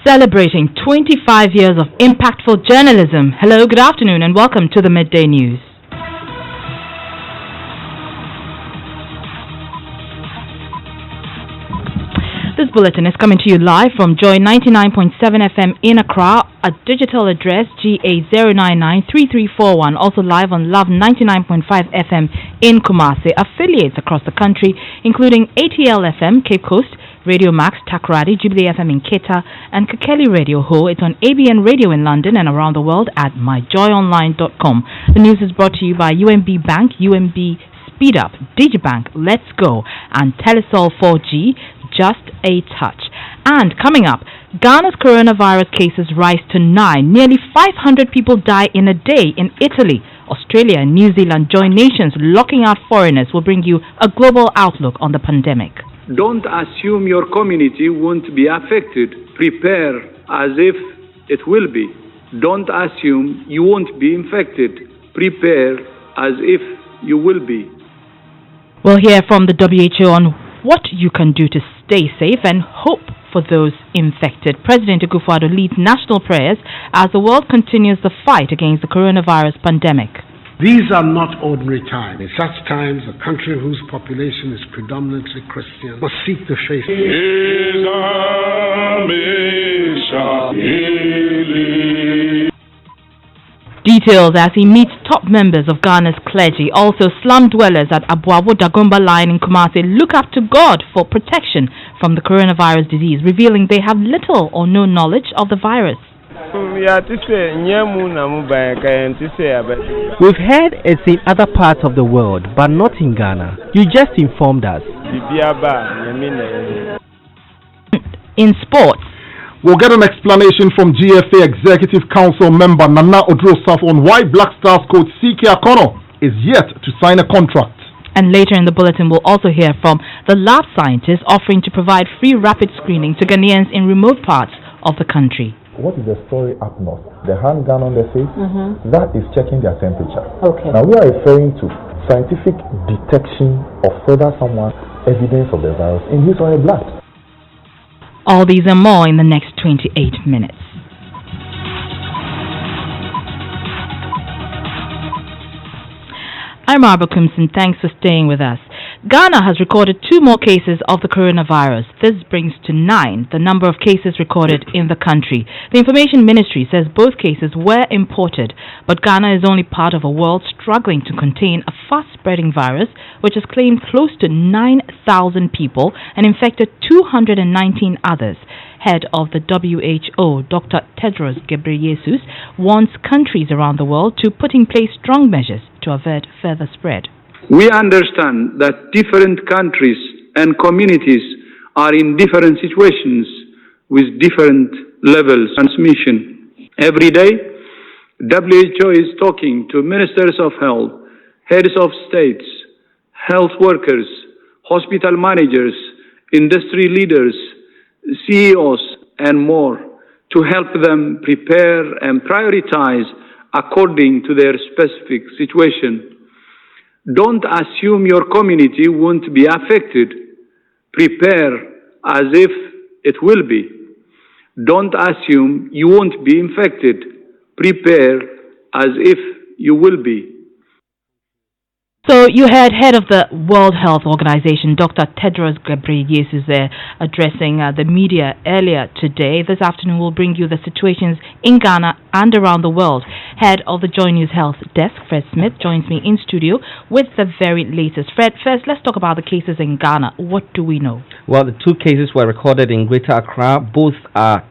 Celebrating 25 years of impactful journalism. Hello, good afternoon, and welcome to the Midday News. This bulletin is coming to you live from Joy 99.7 FM in Accra, a digital address GA0993341, also live on Love 99.5 FM in Kumasi, affiliates across the country, including ATL FM, Cape Coast, Radio Max, Takoradi, Jubilee FM in Keta, and Kakeli Radio Ho. It's on ABN Radio in London and around the world at myjoyonline.com. The news is brought to you by UMB Bank, UMB Speed Up, Digibank, Let's Go, and Telesol 4G, Just a Touch. And coming up, Ghana's coronavirus cases rise to 9. Nearly 500 people die in a day in Italy. Australia and New Zealand join nations locking out foreigners. Will bring you a global outlook on the pandemic. Don't assume your community won't be affected. Prepare as if it will be. Don't assume you won't be infected. Prepare as if you will be. We'll hear from the WHO on what you can do to stay safe and hope for those infected. President Akufo-Addo leads national prayers as the world continues the fight against the coronavirus pandemic. These are not ordinary times. In such times, a country whose population is predominantly Christian must seek the faith. Details as he meets top members of Ghana's clergy. Also, slum dwellers at Abuabo Dagomba line in Kumasi look up to God for protection from the coronavirus disease, revealing they have little or no knowledge of the virus. We've heard it's in other parts of the world, but not in Ghana. You just informed us. In sports, we'll get an explanation from GFA Executive Council member Nana Odrosaf on why Black Stars coach CK Akono is yet to sign a contract. And later in the bulletin, we'll also hear from the lab scientists offering to provide free rapid screening to Ghanaians in remote parts of the country. What is the story up north? The handgun on the face, that is checking their temperature. Okay. Now we are referring to scientific detection of whether someone evidence of the virus in his or her blood. All these and more in the next 28 minutes. I'm Araba Koomson. Thanks for staying with us. Ghana has recorded 2 more cases of the coronavirus. This brings to 9 the number of cases recorded in the country. The Information Ministry says both cases were imported, but Ghana is only part of a world struggling to contain a fast-spreading virus, which has claimed close to 9,000 people and infected 219 others. Head of the WHO, Dr. Tedros Ghebreyesus, wants countries around the world to put in place strong measures to avert further spread. We understand that different countries and communities are in different situations with different levels of transmission. Every day, WHO is talking to ministers of health, heads of states, health workers, hospital managers, industry leaders, CEOs, and more to help them prepare and prioritize according to their specific situation. Don't assume your community won't be affected. Prepare as if it will be. Don't assume you won't be infected. Prepare as if you will be. So you heard head of the World Health Organization, Dr. Tedros Ghebreyesus, there addressing the media earlier today. This afternoon we'll bring you the situations in Ghana and around the world. Head of the Joy News Health Desk, Fred Smith, joins me in studio with the very latest. Fred, first let's talk about the cases in Ghana. What do we know? Well, the 2 cases were recorded in Greater Accra. Both are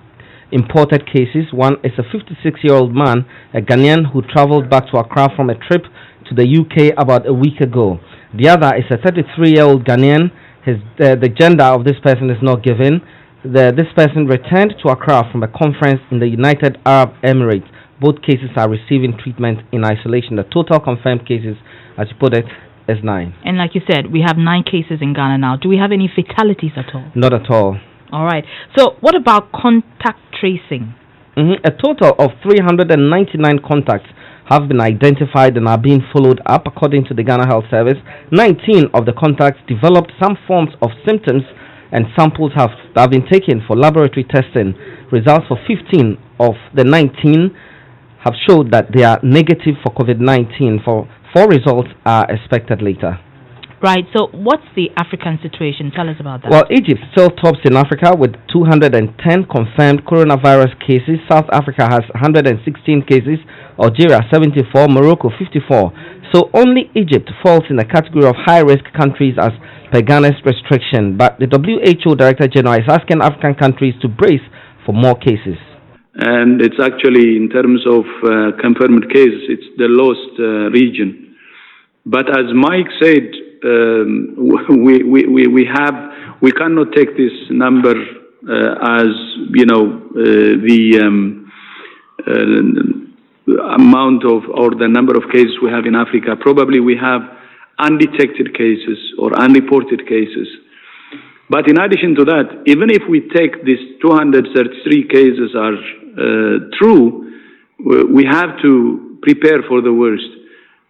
imported cases. One is a 56-year-old man, a Ghanaian who traveled back to Accra from a trip to the UK about a week ago. The other is a 33-year-old Ghanaian. The gender of this person is not given. This person returned to Accra from a conference in the United Arab Emirates. Both cases are receiving treatment in isolation. The total confirmed cases, as you put it, is 9. And like you said, we have 9 cases in Ghana now. Do we have any fatalities at all? Not at all. All right. So what about contact tracing? A total of 399 contacts have been identified and are being followed up. According to the Ghana Health Service, 19 of the contacts developed some forms of symptoms and samples have been taken for laboratory testing. Results for 15 of the 19 have showed that they are negative for COVID-19. For 4 results are expected later. Right, so what's the African situation? Tell us about that. Well, Egypt still tops in Africa with 210 confirmed coronavirus cases. South Africa has 116 cases, Algeria 74, Morocco 54. So only Egypt falls in the category of high-risk countries as per Ghana's restriction. But the WHO Director General is asking African countries to brace for more cases. And it's actually, in terms of confirmed cases, it's the lowest region. But as Mike said, we cannot take this number as the amount of or the number of cases we have in Africa. Probably we have undetected cases or unreported cases. But in addition to that, even if we take these 233 cases are true, we have to prepare for the worst.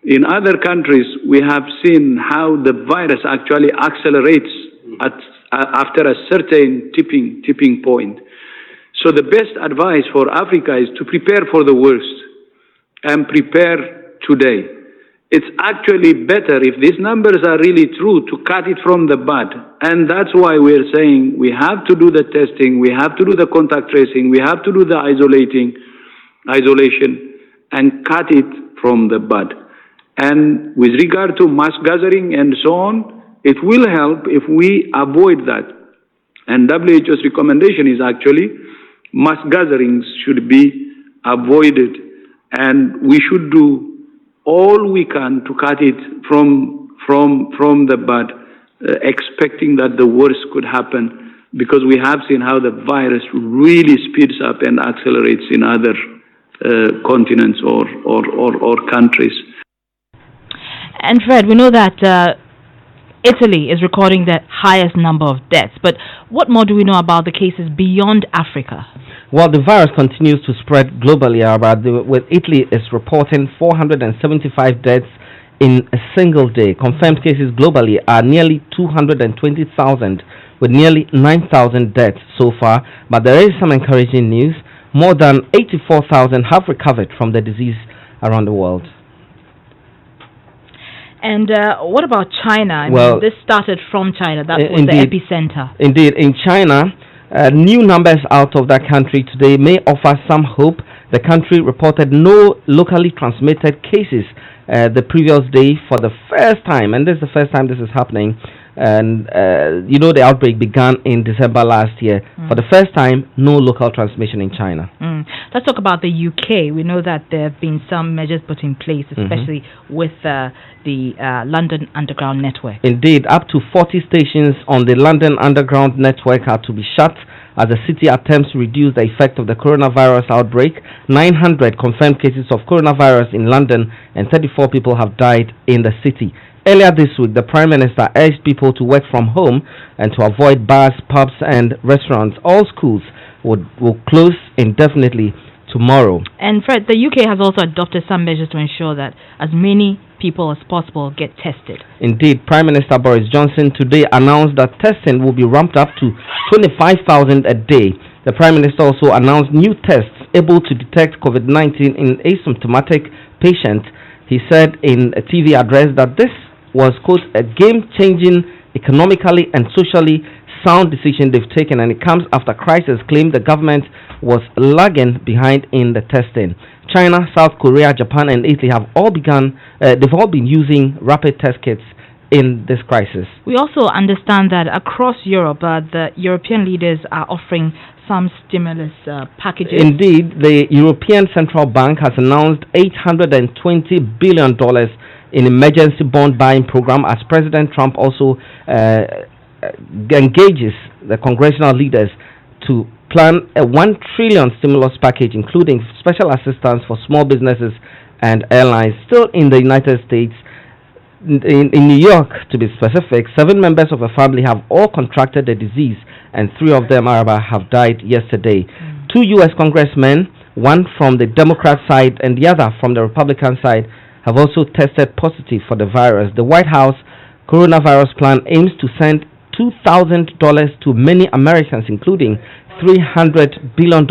In other countries, we have seen how the virus actually accelerates after a certain tipping point. So the best advice for Africa is to prepare for the worst and prepare today. It's actually better if these numbers are really true to cut it from the bud. And that's why we're saying we have to do the testing, we have to do the contact tracing, we have to do the isolation and cut it from the bud. And with regard to mass gathering and so on, it will help if we avoid that. And WHO's recommendation is actually mass gatherings should be avoided, and we should do all we can to cut it from the bud, expecting that the worst could happen, because we have seen how the virus really speeds up and accelerates in other continents or countries. And Fred, we know that Italy is recording the highest number of deaths, but what more do we know about the cases beyond Africa? Well, the virus continues to spread globally, with Italy is reporting 475 deaths in a single day. Confirmed cases globally are nearly 220,000, with nearly 9,000 deaths so far. But there is some encouraging news. More than 84,000 have recovered from the disease around the world. And what about China? This started from China. That was the epicenter. Indeed. In China, new numbers out of that country today may offer some hope. The country reported no locally transmitted cases the previous day for the first time. And this is the first time this is happening. And, the outbreak began in December last year. For the first time, no local transmission in China. Let's talk about the UK. We know that there have been some measures put in place, especially with the London Underground network. Indeed, up to 40 stations on the London Underground network are to be shut as the city attempts to reduce the effect of the coronavirus outbreak. 900 confirmed cases of coronavirus in London and 34 people have died in the city. Earlier this week, the Prime Minister urged people to work from home and to avoid bars, pubs and restaurants. All schools will close indefinitely tomorrow. And Fred, the UK has also adopted some measures to ensure that as many people as possible get tested. Indeed, Prime Minister Boris Johnson today announced that testing will be ramped up to 25,000 a day. The Prime Minister also announced new tests able to detect COVID-19 in asymptomatic patients. He said in a TV address that this was, quote, a game-changing, economically and socially sound decision they've taken, and it comes after crisis claimed the government was lagging behind in the testing. China, South Korea, Japan and Italy have all they've all been using rapid test kits in this crisis. We also understand that across Europe, the European leaders are offering some stimulus packages. Indeed, the European Central Bank has announced $820 billion in emergency bond buying program, as President Trump also engages the congressional leaders to plan a $1 trillion stimulus package, including special assistance for small businesses and airlines. Still in the United States, in New York to be specific, 7 members of a family have all contracted the disease, and 3 of them, Araba, have died yesterday. 2 U.S. congressmen, one from the Democrat side and the other from the Republican side, have also tested positive for the virus. The White House coronavirus plan aims to send $2,000 to many Americans, including $300 billion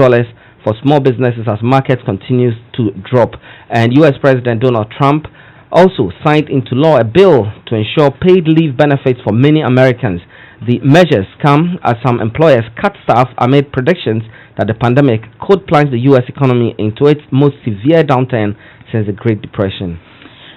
for small businesses as markets continues to drop. And U.S. President Donald Trump also signed into law a bill to ensure paid leave benefits for many Americans. The measures come as some employers cut staff amid predictions that the pandemic could plunge the U.S. economy into its most severe downturn since the Great Depression.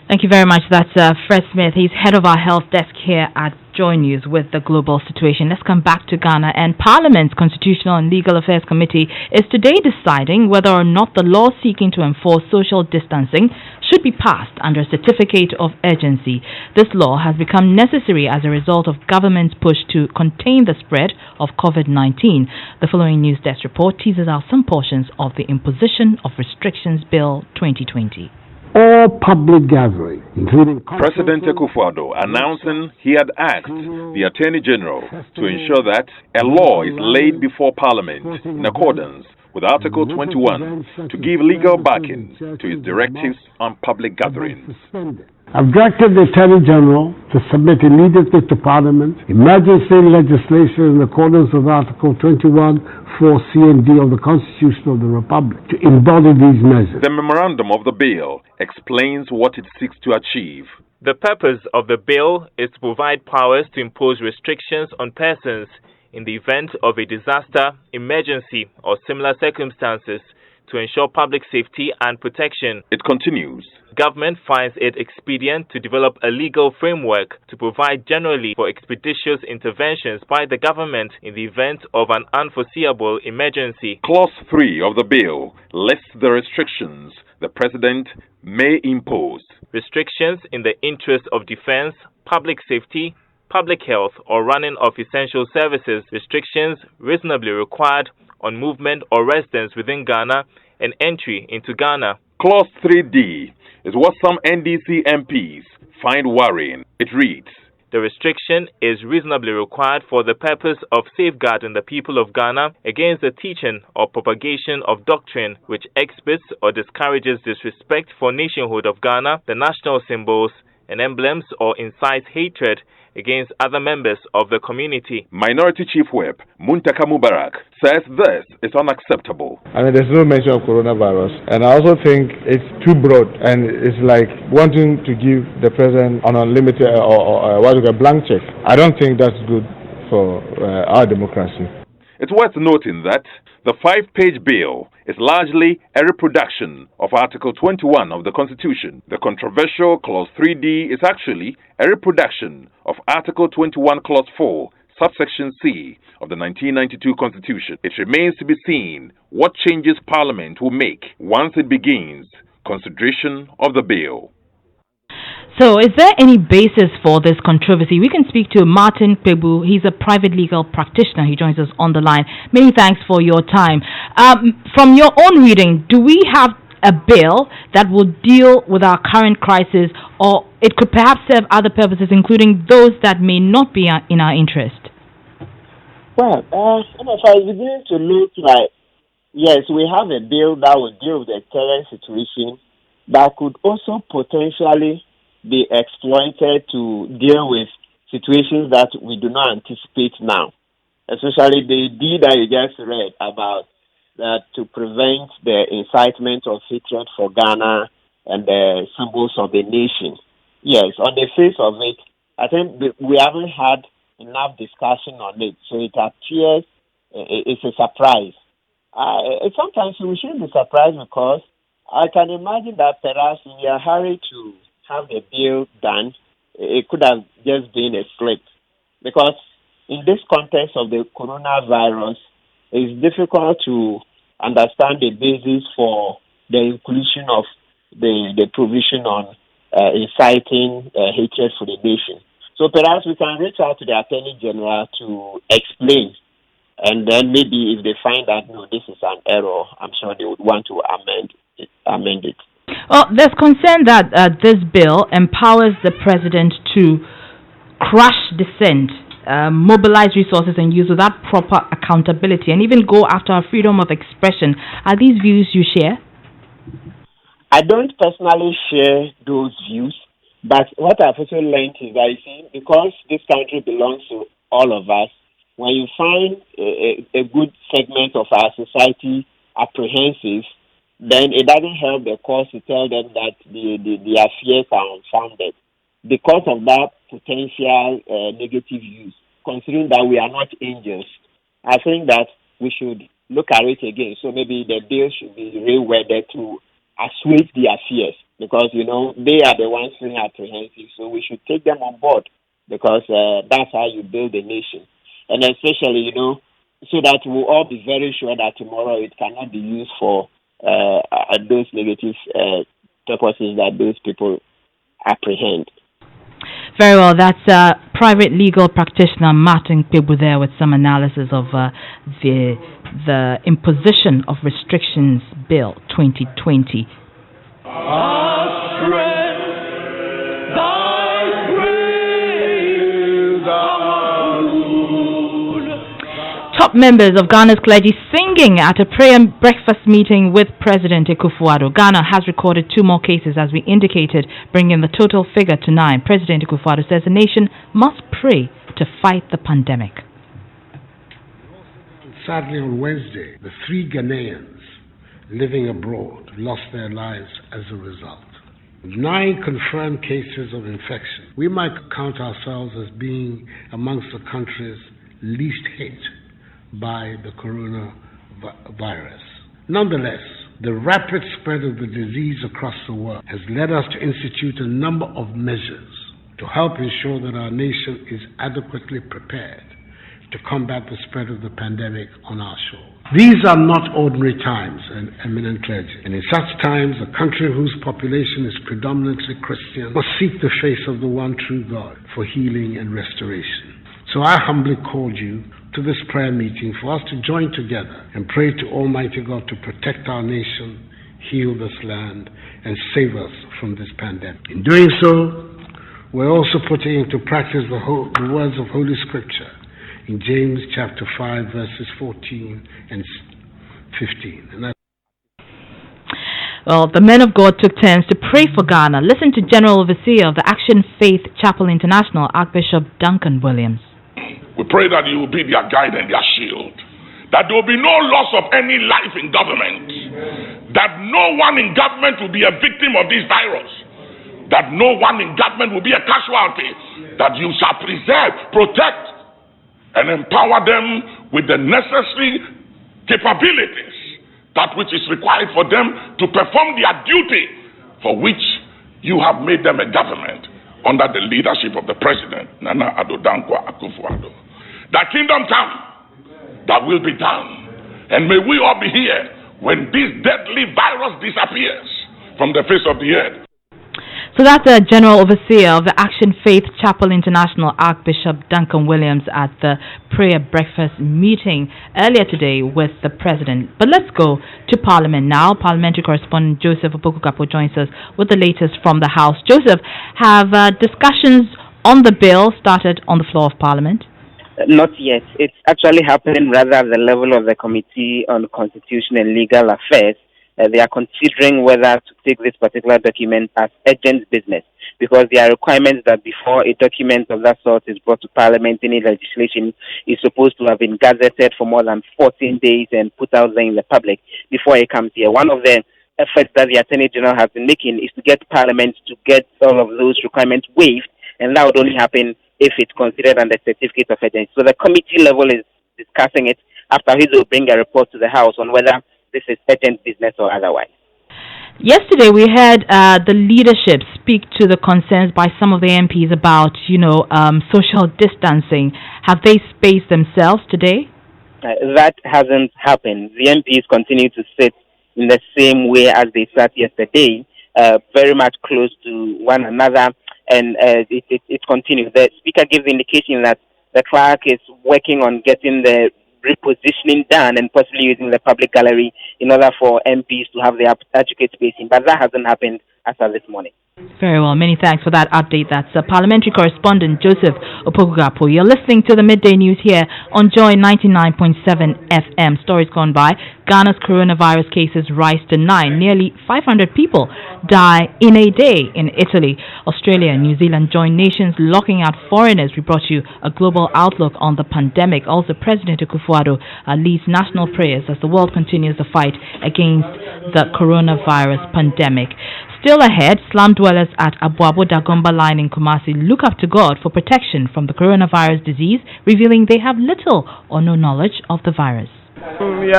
Thank you very much. That's Fred Smith. He's head of our health desk here at Joy News with the global situation. Let's come back to Ghana. And Parliament's Constitutional and Legal Affairs Committee is today deciding whether or not the law seeking to enforce social distancing should be passed under a certificate of urgency. This law has become necessary as a result of government's push to contain the spread of COVID-19. The following news desk report teases out some portions of the Imposition of Restrictions Bill 2020. All public gatherings, including President Akufo-Addo announcing he had asked the Attorney General to ensure that a law is laid before Parliament in accordance with Article 21 to give legal backing to its directives on public gatherings. I've directed the Attorney General to submit immediately to Parliament emergency legislation in accordance with Article 21, 4C and D of the Constitution of the Republic to embody these measures. The memorandum of the bill explains what it seeks to achieve. The purpose of the bill is to provide powers to impose restrictions on persons in the event of a disaster, emergency, or similar circumstances to ensure public safety and protection. It continues. Government finds it expedient to develop a legal framework to provide generally for expeditious interventions by the government in the event of an unforeseeable emergency. Clause 3 of the bill lists the restrictions the President may impose. Restrictions in the interest of defense, public safety, public health, or running of essential services. Restrictions reasonably required on movement or residence within Ghana and entry into Ghana. Clause 3D is what some NDC MPs find worrying. It reads, the restriction is reasonably required for the purpose of safeguarding the people of Ghana against the teaching or propagation of doctrine which exhibits or discourages disrespect for nationhood of Ghana, the national symbols and emblems, or incites hatred against other members of the community. Minority Chief Whip Muntaka Mubarak says this is unacceptable. There's no mention of coronavirus, and I also think it's too broad, and it's like wanting to give the president an unlimited or blank check. I don't think that's good for our democracy. It's worth noting that the 5-page bill is largely a reproduction of Article 21 of the Constitution. The controversial Clause 3D is actually a reproduction of Article 21, Clause 4, subsection C of the 1992 Constitution. It remains to be seen what changes Parliament will make once it begins consideration of the bill. So, is there any basis for this controversy? We can speak to Martin Pebu. He's a private legal practitioner. He joins us on the line. Many thanks for your time. From your own reading, do we have a bill that will deal with our current crisis, or it could perhaps serve other purposes, including those that may not be in our interest? Well, it's beginning to look like, yes, we have a bill that will deal with the current situation, but could also potentially be exploited to deal with situations that we do not anticipate now. Especially the deed that you just read about that to prevent the incitement of hatred for Ghana and the symbols of the nation. Yes, on the face of it, I think we haven't had enough discussion on it, so it appears it's a surprise. Sometimes we shouldn't be surprised because I can imagine that perhaps in a hurry to have the bill done, it could have just been a slip. Because in this context of the coronavirus, it's difficult to understand the basis for the inclusion of the provision on inciting hatred for the nation. So perhaps we can reach out to the Attorney General to explain. And then maybe if they find that, no, this is an error, I'm sure they would want to amend it. Well, there's concern that this bill empowers the president to crush dissent, mobilize resources and use without proper accountability, and even go after our freedom of expression. Are these views you share? I don't personally share those views, but what I've also learned is that, because this country belongs to all of us. When you find a good segment of our society apprehensive, then it doesn't help the cause to tell them that their fears are unfounded. Because of that potential negative use, considering that we are not angels, I think that we should look at it again. So maybe the bill should be reworded to assuage their fears, because, they are the ones feeling apprehensive. So we should take them on board, because that's how you build a nation. And especially, so that we'll all be very sure that tomorrow it cannot be used for those negative purposes that those people apprehend. Very well. That's private legal practitioner Martin Pebu there with some analysis of the imposition of restrictions bill 2020. Top members of Ghana's clergy singing at a prayer and breakfast meeting with President Akufo-Addo. Ghana has recorded 2 more cases, as we indicated, bringing the total figure to 9. President Akufo-Addo says the nation must pray to fight the pandemic. Sadly, on Wednesday, the 3 Ghanaians living abroad lost their lives as a result. 9 confirmed cases of infection. We might count ourselves as being amongst the countries least hit by the coronavirus. Nonetheless, the rapid spread of the disease across the world has led us to institute a number of measures to help ensure that our nation is adequately prepared to combat the spread of the pandemic on our shores. These are not ordinary times, eminent clergy, and in such times, a country whose population is predominantly Christian must seek the face of the one true God for healing and restoration. So I humbly called you to this prayer meeting for us to join together and pray to Almighty God to protect our nation, heal this land, and save us from this pandemic. In doing so, we're also putting into practice the words of Holy Scripture in James chapter 5, verses 14 and 15. Well, the men of God took turns to pray for Ghana. Listen to General Overseer of the Action Faith Chapel International, Archbishop Duncan Williams. We pray that you will be their guide and their shield, that there will be no loss of any life in government, that no one in government will be a victim of this virus, that no one in government will be a casualty, that you shall preserve, protect, and empower them with the necessary capabilities, that which is required for them to perform their duty for which you have made them a government under the leadership of the President, Nana Addo Dankwa Akufo-Addo. That kingdom come, that will be done. And may we all be here when this deadly virus disappears from the face of the earth. So that's the General Overseer of the Action Faith Chapel International, Archbishop Duncan Williams, at the prayer breakfast meeting earlier today with the President. But let's go to Parliament now. Parliamentary correspondent Joseph Opoku-Kapo joins us with the latest from the House. Joseph, have discussions on the bill started on the floor of Parliament? Not yet. It's actually happening rather at the level of the Committee on Constitution and Legal Affairs. They are considering whether to take this particular document as urgent business, because there are requirements that before a document of that sort is brought to Parliament, any legislation is supposed to have been gazetted for more than 14 days and put out there in the public before it comes here. One of the efforts that the Attorney General has been making is to get Parliament to get all of those requirements waived, and that would only happen if it's considered under certificate of urgency. So the committee level is discussing it. After he will bring a report to the House on whether this is urgent business or otherwise. Yesterday we heard the leadership speak to the concerns by some of the MPs about, social distancing. Have they spaced themselves today? That hasn't happened. The MPs continue to sit in the same way as they sat yesterday, very much close to one another, and it continues. The Speaker gives the indication that the clerk is working on getting the repositioning done and possibly using the public gallery in order for MPs to have their adequate spacing, but that hasn't happened as of this morning. Very well, many thanks for that update. That's parliamentary correspondent Joseph Opogugapo. You're listening to the Midday News here on Joy 99.7 FM. Stories gone by. Ghana's coronavirus cases rise to 9. Nearly 500 people die in a day in Italy. Australia and New Zealand join nations locking out foreigners. We brought you a global outlook on the pandemic. Also, President Akufo-Addo leads national prayers as the world continues the fight against the coronavirus pandemic. Still ahead, slum dwellers at Abuabo Dagomba line in Kumasi look up to God for protection from the coronavirus disease, revealing they have little or no knowledge of the virus. We've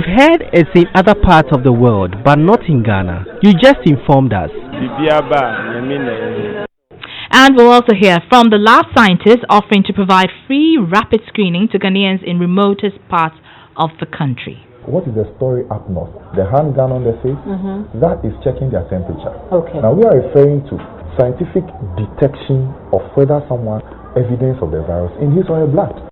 heard it's in other parts of the world, but not in Ghana. You just informed us. And we'll also hear from the lab scientists offering to provide free rapid screening to Ghanaians in remotest parts of the country. What is the story up north? The hand gun on the face? That is checking their temperature. Okay. Now we are referring to scientific detection of whether someone evidence of the virus in his or her blood.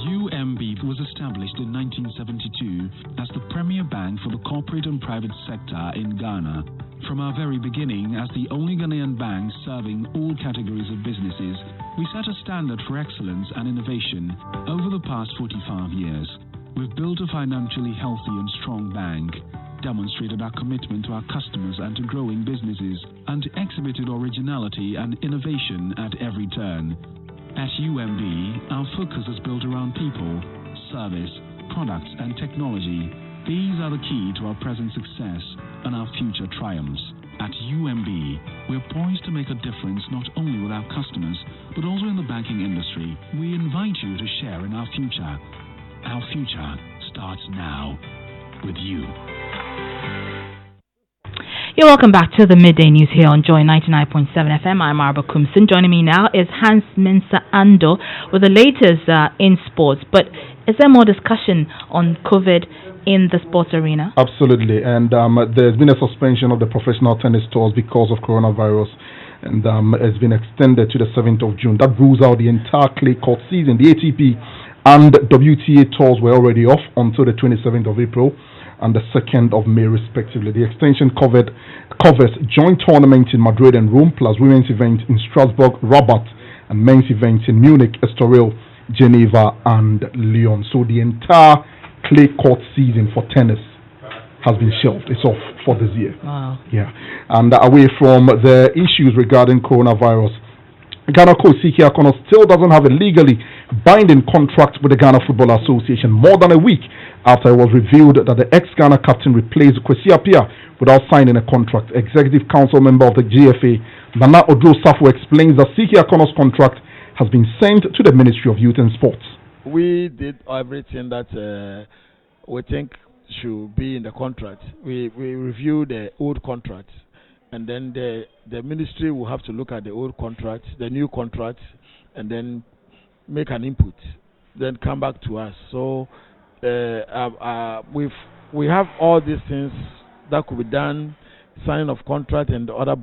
UMB was established in 1972 as the premier bank for the corporate and private sector in Ghana. From our very beginning, as the only Ghanaian bank serving all categories of businesses, we set a standard for excellence and innovation over the past 45 years. We've built a financially healthy and strong bank, demonstrated our commitment to our customers and to growing businesses, and exhibited originality and innovation at every turn. At UMB, our focus is built around people, service, products, and technology. These are the key to our present success and our future triumphs. At UMB, we're poised to make a difference not only with our customers, but also in the banking industry. We invite you to share in our future. Our future starts now with you. You're welcome back to the Midday News here on Joy 99.7 FM. I'm Araba Koomson. Joining me now is Hans Mensa Ando with the latest in sports. But is there more discussion on COVID in the sports arena? Absolutely, and there's been a suspension of the professional tennis tours because of coronavirus, and it's been extended to the 7th of June. That rules out the entire clay court season. The ATP and WTA tours were already off until the 27th of April and the 2nd of May respectively. The extension covers joint tournaments in Madrid and Rome, plus women's events in Strasbourg, Rabat, and men's events in Munich, Estoril, Geneva, and Lyon. So the entire clay court season for tennis has been shelved. It's off for this year. Wow. Yeah. And away from the issues regarding coronavirus, Ghana coach C.K. Akono still doesn't have a legally binding contract with the Ghana Football Association more than a week after it was revealed that the ex-Ghana captain replaced Kwesi Appiah without signing a contract. Executive Council member of the GFA, Nana Odro-Safo, explains that C.K. Akono's contract has been sent to the Ministry of Youth and Sports. We did everything that we think should be in the contract. We reviewed the old contract, and then the ministry will have to look at the old contract, the new contract, and then make an input, then come back to us. So we have all these things that could be done, signing of contract and the other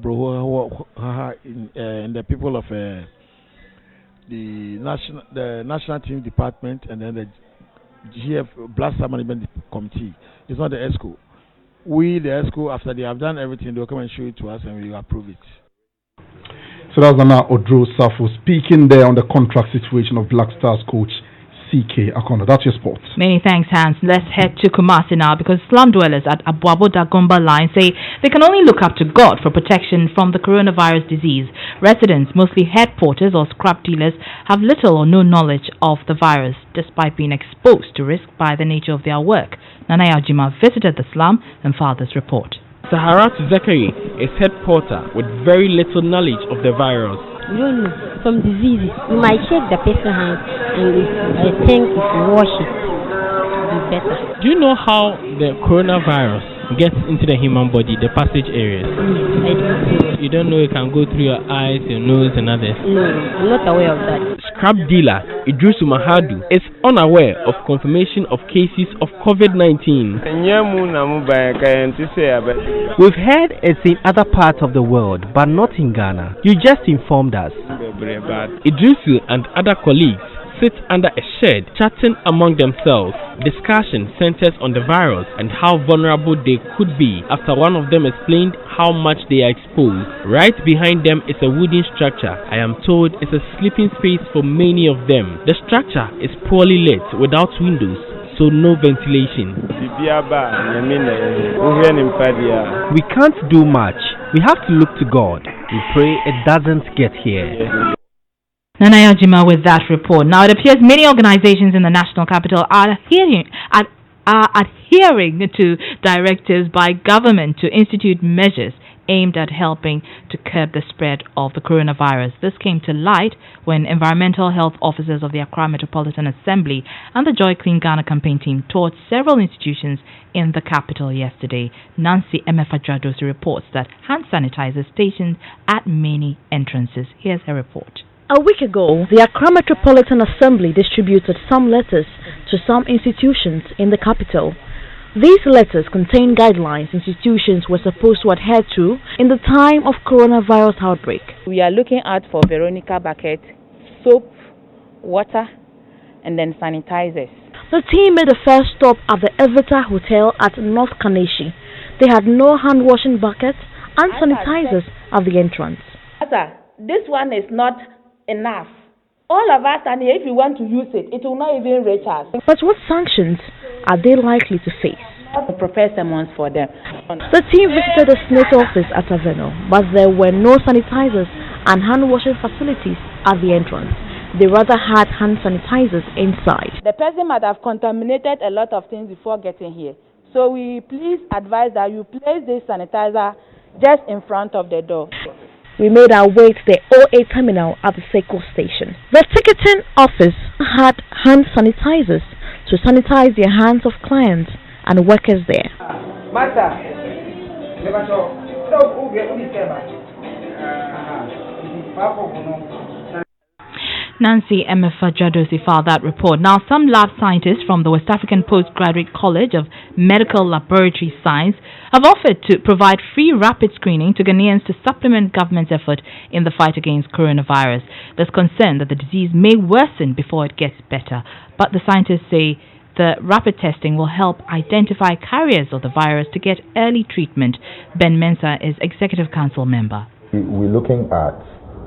in the people of the national team department, and then the GF Blaster Management Committee. It's not the ESCO. We, the ESCO, after they have done everything, they'll come and show it to us and we will approve it. So that's Nana Odro-Safo speaking there on the contract situation of Black Stars coach C.K. Akono. That's your sports. Many thanks, Hans. Let's head to Kumasi now, because slum dwellers at Abuabo Dagomba line say they can only look up to God for protection from the coronavirus disease. Residents, mostly head porters or scrap dealers, have little or no knowledge of the virus, despite being exposed to risk by the nature of their work. Nana Yajima visited the slum and filed this report. Saharat Zachary is head porter with very little knowledge of the virus. You don't know. Some diseases, you might shake the person's hand, and I think if you wash it, it'll be better. Do you know how the coronavirus gets into the human body, the passage areas? I don't. You don't know it can go through your eyes, your nose, and others? No, I'm not aware of that. Scrap dealer Idrisu Mahadu is unaware of confirmation of cases of COVID-19. We've heard it's in other parts of the world, but not in Ghana. You just informed us. Idrisu and other colleagues sit under a shed chatting among themselves. Discussion centers on the virus and how vulnerable they could be after one of them explained how much they are exposed. Right behind them is a wooden structure. I am told it's a sleeping space for many of them. The structure is poorly lit without windows, so no ventilation. We can't do much. We have to look to God. We pray it doesn't get here. Nanaya Jima with that report. Now, it appears many organizations in the national capital are adhering to directives by government to institute measures aimed at helping to curb the spread of the coronavirus. This came to light when environmental health officers of the Accra Metropolitan Assembly and the Joy Clean Ghana campaign team toured several institutions in the capital yesterday. Nancy Emefa-Dradosi reports that hand sanitizer stationed at many entrances. Here's her report. A week ago, the Accra Metropolitan Assembly distributed some letters to some institutions in the capital. These letters contain guidelines institutions were supposed to adhere to in the time of coronavirus outbreak. We are looking out for Veronica bucket, soap, water, and then sanitizers. The team made a first stop at the Evita Hotel at North Kaneshi. They had no hand washing buckets and sanitizers at the entrance. This one is not enough. All of us, and if you want to use it, it will not even reach us. But what sanctions are they likely to face? To prepare someone for them. The team visited the Senate office at Aveno, but there were no sanitizers and hand washing facilities at the entrance. They rather had hand sanitizers inside. The person might have contaminated a lot of things before getting here. So we please advise that you place this sanitizer just in front of the door. We made our way to the OA terminal at the Seiko station. The ticketing office had hand sanitizers to sanitize the hands of clients and workers there. Nancy Emefa-Dradosi filed that report. Now, some lab scientists from the West African Postgraduate College of Medical Laboratory Science have offered to provide free rapid screening to Ghanaians to supplement government's effort in the fight against coronavirus. There's concern that the disease may worsen before it gets better, but the scientists say the rapid testing will help identify carriers of the virus to get early treatment. Ben Mensah is Executive Council member. We're looking at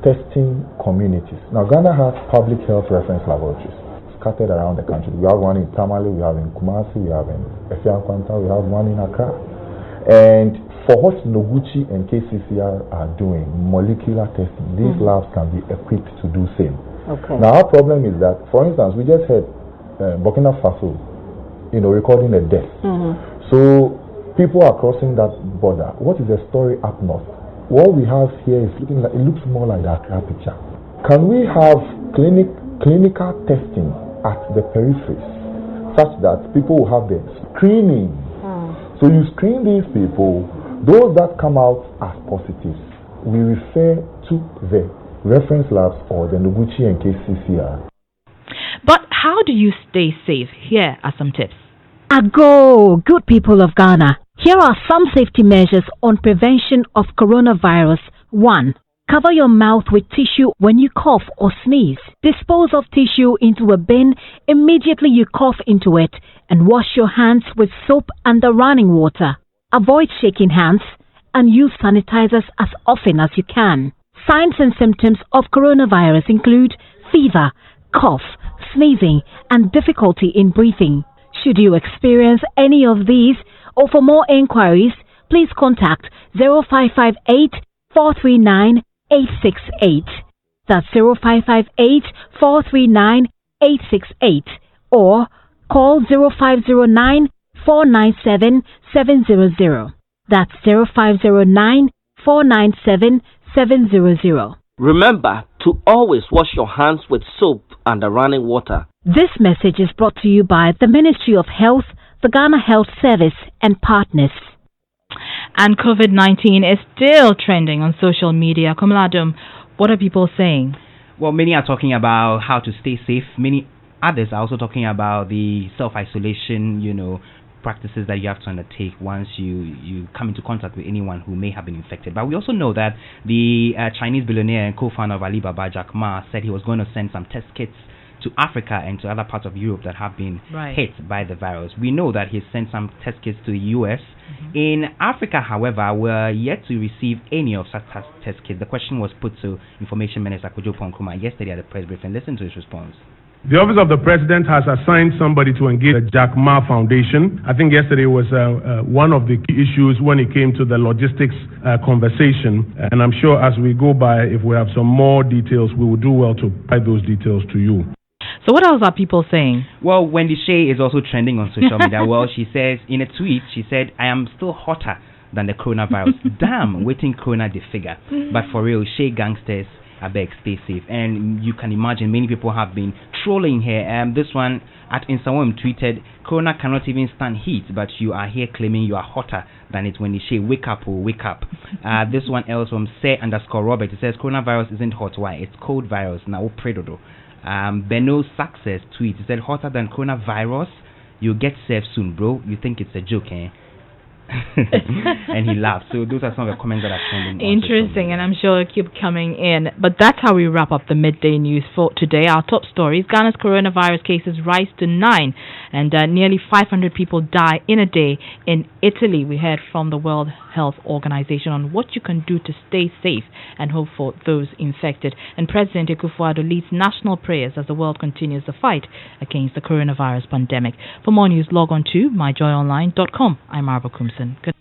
testing communities. Now, Ghana has public health reference laboratories scattered around the country. We have one in Tamale, we have in Kumasi, we have in Efiankwanta, we have one in Accra. And for what Noguchi and KCCR are doing, molecular testing, these labs can be equipped to do same. Okay. Now, our problem is that, for instance, we just had Burkina Faso, recording a death. So people are crossing that border. What is the story up north? What we have here is looking like, it looks more like the Accra picture. Can we have clinical testing at the peripheries such that people will have the screening? So you screen these people, those that come out as positives, we refer to the reference labs or the Noguchi and KCCR. But how do you stay safe? Here are some tips. Ago, good people of Ghana. Here are some safety measures on prevention of coronavirus. 1. Cover your mouth with tissue when you cough or sneeze. Dispose of tissue into a bin immediately you cough into it and wash your hands with soap and the running water. Avoid shaking hands and use sanitizers as often as you can. Signs and symptoms of coronavirus include fever, cough, sneezing, and difficulty in breathing. Should you experience any of these, or for more inquiries, please contact 0558 439 868. That's 0558 439 868 or call 0509 497 700. That's 0509 497 700. Remember to always wash your hands with soap and the running water. This message is brought to you by the Ministry of Health, the Ghana Health Service, and partners. And COVID-19 is still trending on social media. Komaladum, what are people saying? Well, many are talking about how to stay safe. Many others are also talking about the self-isolation, practices that you have to undertake once you come into contact with anyone who may have been infected. But we also know that the Chinese billionaire and co-founder of Alibaba, Jack Ma, said he was going to send some test kits to Africa and to other parts of Europe that have been Right. hit by the virus. We know that he's sent some test kits to the US. In Africa, however, we're yet to receive any of such test kits. The question was put to Information Minister Kojo Ponkruma yesterday at the press briefing. Listen to his response. The Office of the President has assigned somebody to engage the Jack Ma Foundation. I think yesterday was one of the key issues when it came to the logistics conversation. And I'm sure as we go by, if we have some more details, we will do well to provide those details to you. So what else are people saying? Well, Wendy Shea is also trending on social media. Well, she says in a tweet, she said, "I am still hotter than the coronavirus. Damn, waiting corona the figure. But for real, Shea gangsters, I beg, stay safe." And you can imagine many people have been trolling her. This one at Instagram tweeted, "Corona cannot even stand heat, but you are here claiming you are hotter than it when they say wake up or wake up." This one else from Say_Robert, it says, "Coronavirus isn't hot, why? It's cold virus. Now predodo." Beno Success tweet, he said, "Hotter than coronavirus? You'll get served soon, bro. You think it's a joke, eh?" And he laughed. So those are some of the comments that are trending. Interesting, and I'm sure it'll keep coming in. But that's how we wrap up the midday news for today. Our top stories: Ghana's coronavirus cases rise to 9, and nearly 500 people die in a day in Italy. We heard from the World Health Organization on what you can do to stay safe and hope for those infected. And President Akufo-Addo leads national prayers as the world continues the fight against the coronavirus pandemic. For more news, log on to myjoyonline.com. I'm Araba Koomson. Good